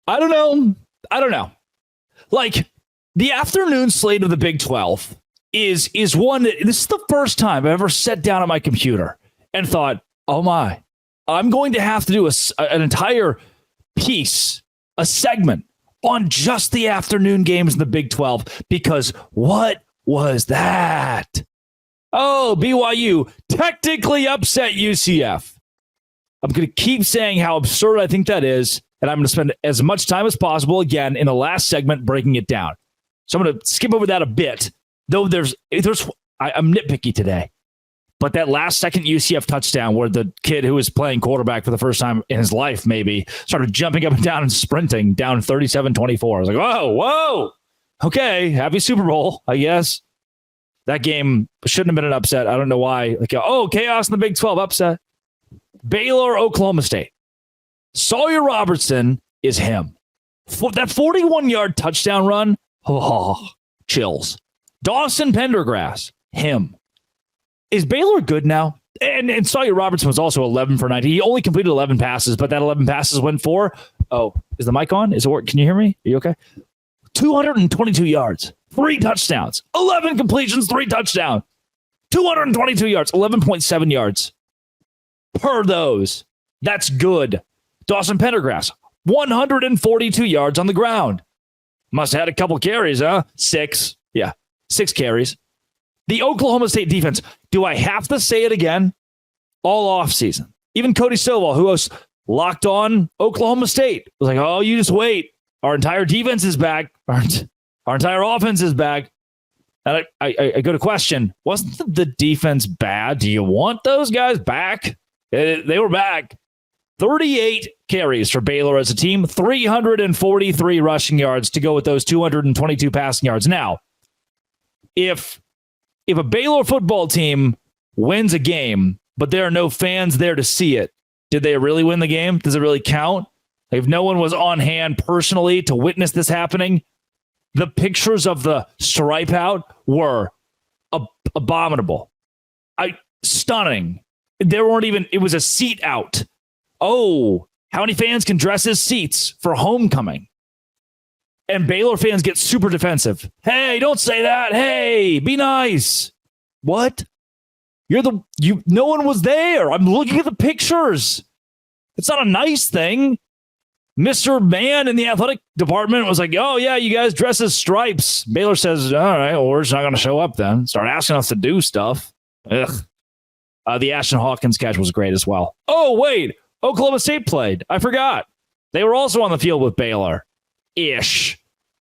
I don't know. Like, the afternoon slate of the Big 12 is one that this is the first time I've ever sat down at my computer and thought, oh my, I'm going to have to do an entire piece, a segment on just the afternoon games in the Big 12, because what was that? Oh, BYU technically upset UCF. I'm going to keep saying how absurd I think that is, and I'm going to spend as much time as possible again in the last segment breaking it down. So I'm going to skip over that a bit, though I'm nitpicky today. But that last second UCF touchdown where the kid who was playing quarterback for the first time in his life maybe started jumping up and down and sprinting down 37-24. I was like, whoa. Okay, happy Super Bowl, I guess. That game shouldn't have been an upset. I don't know why. Like, chaos in the Big 12 upset. Baylor, Oklahoma State. Sawyer Robertson is him. That 41-yard touchdown run, chills. Dawson Pendergrass, him. Is Baylor good now? And Sawyer Robertson was also 11 for 90. He only completed 11 passes, but that 11 passes went for, is the mic on? Is it work? Can you hear me? Are you okay? 222 yards, 3 touchdowns, 11 completions, 3 touchdowns, 222 yards, 11.7 yards per those. That's good. Dawson Pendergrass, 142 yards on the ground. Must have had a couple carries, huh? 6. Yeah, 6 carries. The Oklahoma State defense, do I have to say it again? All offseason. Even Cody Stovall, who was locked on Oklahoma State, was like, oh, you just wait. Our entire defense is back. Our entire offense is back. And I go to question, wasn't the defense bad? Do you want those guys back? They were back. 38 carries for Baylor as a team, 343 rushing yards to go with those 222 passing yards. Now, if a Baylor football team wins a game, but there are no fans there to see it, did they really win the game? Does it really count? If no one was on hand personally to witness this happening, the pictures of the stripe out were abominable. Stunning. There weren't even, it was a seat out. Oh, how many fans can dress as seats for homecoming? And Baylor fans get super defensive. Hey, don't say that. Hey, be nice. What? No one was there. I'm looking at the pictures. It's not a nice thing. Mr. Man in the athletic department was like, oh, yeah, you guys dress as stripes. Baylor says, all right, well, we're just not going to show up then. Start asking us to do stuff. Ugh. The Ashton Hawkins catch was great as well. Oh, wait. Oklahoma State played. I forgot. They were also on the field with Baylor-ish.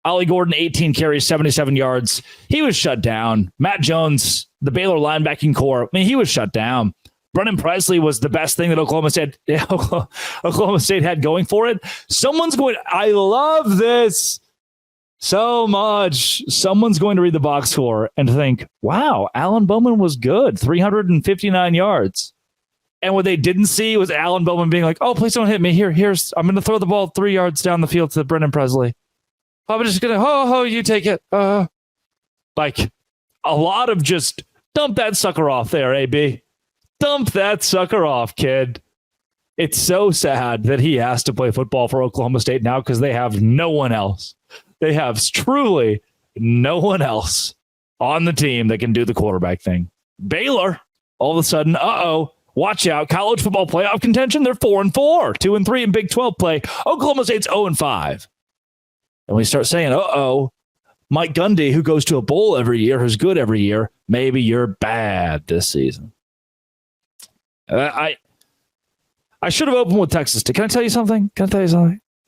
Ollie Gordon, 18 carries, 77 yards. He was shut down. Matt Jones, the Baylor linebacking core, he was shut down. Brennan Presley was the best thing that Oklahoma State had going for it. I love this so much. Someone's going to read the box score and think, wow, Alan Bowman was good. 359 yards. And what they didn't see was Alan Bowman being like, oh, please don't hit me. Here's I'm going to throw the ball 3 yards down the field to Brennan Presley. I'm just going to, you take it. Like a lot of just dump that sucker off there, AB. Dump that sucker off, kid. It's so sad that he has to play football for Oklahoma State now because they have no one else. They have truly no one else on the team that can do the quarterback thing. Baylor, all of a sudden, watch out. College football playoff contention, they're 4-4, 2-3 in Big 12 play. Oklahoma State's 0-5. And we start saying, Mike Gundy, who goes to a bowl every year, who's good every year, maybe you're bad this season. I should have opened with Texas Tech. Can I tell you something?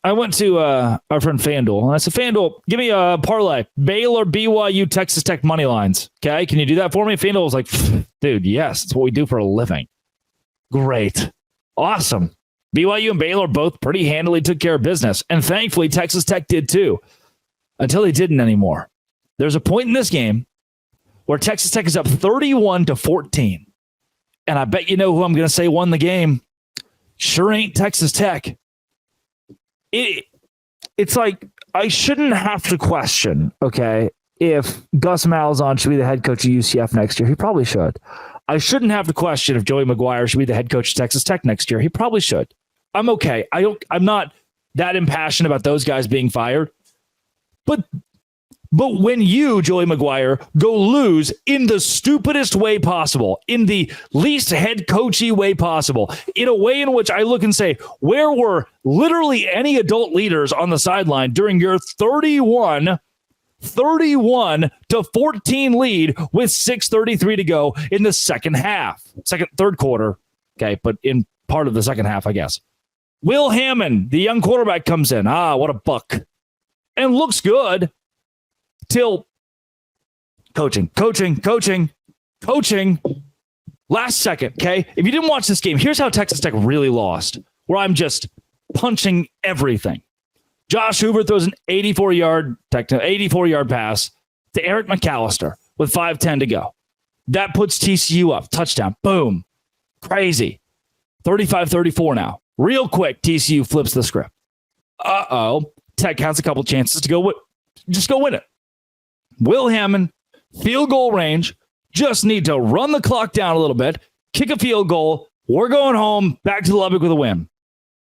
I went to our friend FanDuel, and I said, FanDuel, give me a parlay. Baylor, BYU, Texas Tech money lines. Okay, can you do that for me? FanDuel was like, dude, yes, it's what we do for a living. Great. Awesome. BYU and Baylor both pretty handily took care of business, and thankfully Texas Tech did too, until they didn't anymore. There's a point in this game where Texas Tech is up 31-14. And I bet you know who I'm going to say won the game. Sure ain't Texas Tech. It's like I shouldn't have to question, okay, if Gus Malzahn should be the head coach of UCF next year. He probably should. I shouldn't have to question if Joey McGuire should be the head coach of Texas Tech next year. He probably should. I'm okay. I'm not that impassioned about those guys being fired. But when you, Joey McGuire, go lose in the stupidest way possible, in the least head coachy way possible, in a way in which I look and say, where were literally any adult leaders on the sideline during your 31 to 14 lead with 6:33 to go in the third quarter. Okay, but in part of the second half, I guess. Will Hammond, the young quarterback, comes in. What a buck. And looks good till coaching. Last second, okay? If you didn't watch this game, here's how Texas Tech really lost, where I'm just punching everything. Josh Hoover throws an 84-yard pass to Eric McAllister with 5:10 to go. That puts TCU up. Touchdown. Boom. Crazy. 35-34 now. Real quick, TCU flips the script. Tech has a couple chances to go win it. Will Hammond, field goal range, just need to run the clock down a little bit, kick a field goal. We're going home, back to Lubbock with a win.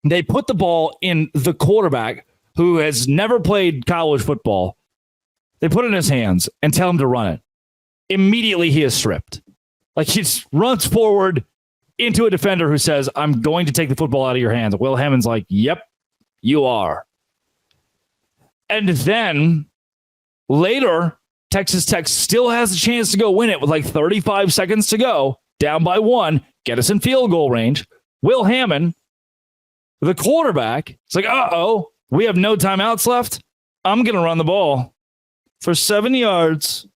They put the ball in the quarterback who has never played college football. They put it in his hands and tell him to run it. Immediately, he is stripped. Like, he just runs forward into a defender who says, I'm going to take the football out of your hands. Will Hammond's like, yep, you are. And then later, Texas Tech still has a chance to go win it with like 35 seconds to go, down by 1, get us in field goal range. Will Hammond, the quarterback, is like, we have no timeouts left. I'm going to run the ball for 7 yards.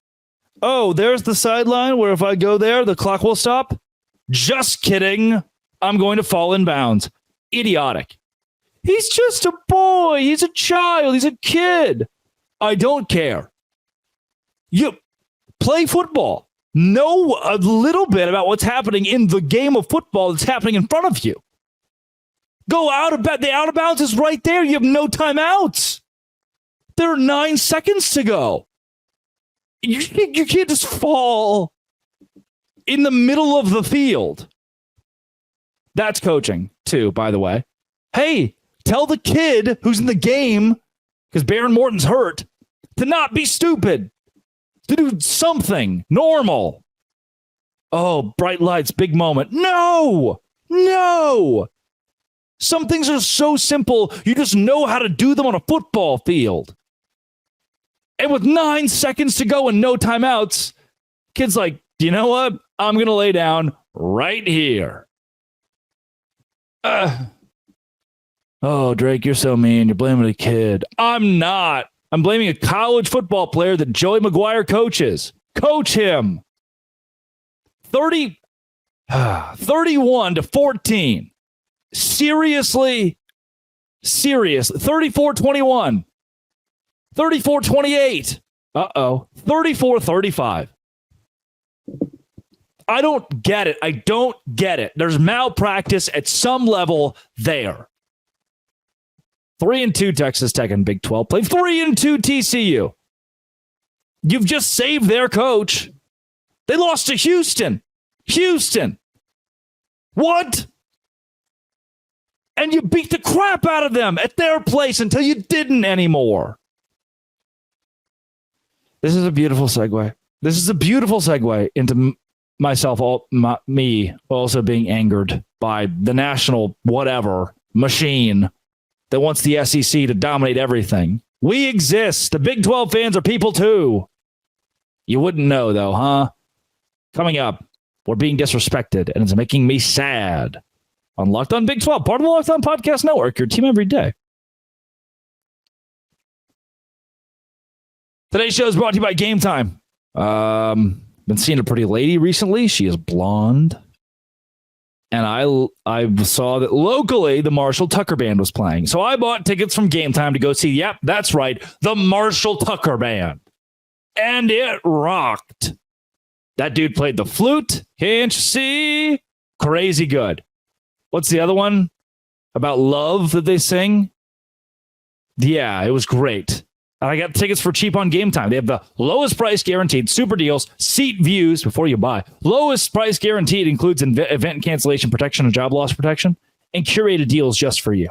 Oh, there's the sideline where if I go there, the clock will stop. Just kidding. I'm going to fall in bounds. Idiotic. He's just a boy. He's a child. He's a kid. I don't care. You play football. Know a little bit about what's happening in the game of football that's happening in front of you. Go out of bounds. The out of bounds is right there. You have no timeouts. There are 9 seconds to go. You can't just fall in the middle of the field. That's coaching, too, by the way. Hey, tell the kid who's in the game, because Baron Morton's hurt, to not be stupid, to do something normal. Oh, bright lights, big moment. No. Some things are so simple, you just know how to do them on a football field. And with 9 seconds to go and no timeouts, kid's like, you know what? I'm going to lay down right here. Oh, Drake, you're so mean. You're blaming a kid. I'm not. I'm blaming a college football player that Joey McGuire coaches. Coach him. 31-14. Seriously. 34-21. 34-28. 34-35. I don't get it. There's malpractice at some level there. 3-2 Texas Tech in Big 12 play. 3-2 TCU. You've just saved their coach. They lost to Houston. What? And you beat the crap out of them at their place until you didn't anymore. This is a beautiful segue. Into me also being angered by the national whatever machine that wants the SEC to dominate everything. We exist. The Big 12 fans are people too. You wouldn't know though, huh? Coming up, we're being disrespected and it's making me sad. On Locked On Big 12, part of the Locked On Podcast Network, your team every day. Today's show is brought to you by Game Time. Been seeing a pretty lady recently. She is blonde. And I saw that locally the Marshall Tucker Band was playing. So I bought tickets from Game Time to go see, yep, that's right, the Marshall Tucker Band. And it rocked. That dude played the flute. Can't you see? Crazy good. What's the other one about love that they sing? Yeah, it was great. And I got tickets for cheap on Game Time. They have the lowest price guaranteed, super deals, seat views before you buy. Lowest price guaranteed includes event cancellation protection and job loss protection, and curated deals just for you.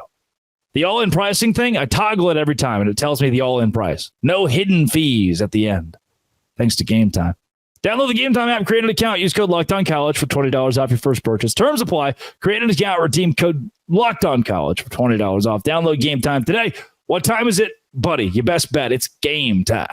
The all-in pricing thing, I toggle it every time, and it tells me the all-in price. No hidden fees at the end, thanks to Game Time. Download the Game Time app, create an account, use code LOCKEDONCollege for $20 off your first purchase. Terms apply. Create an account, redeem code LOCKEDONCollege for $20 off. Download Game Time today. What time is it, buddy? You best bet it's game time.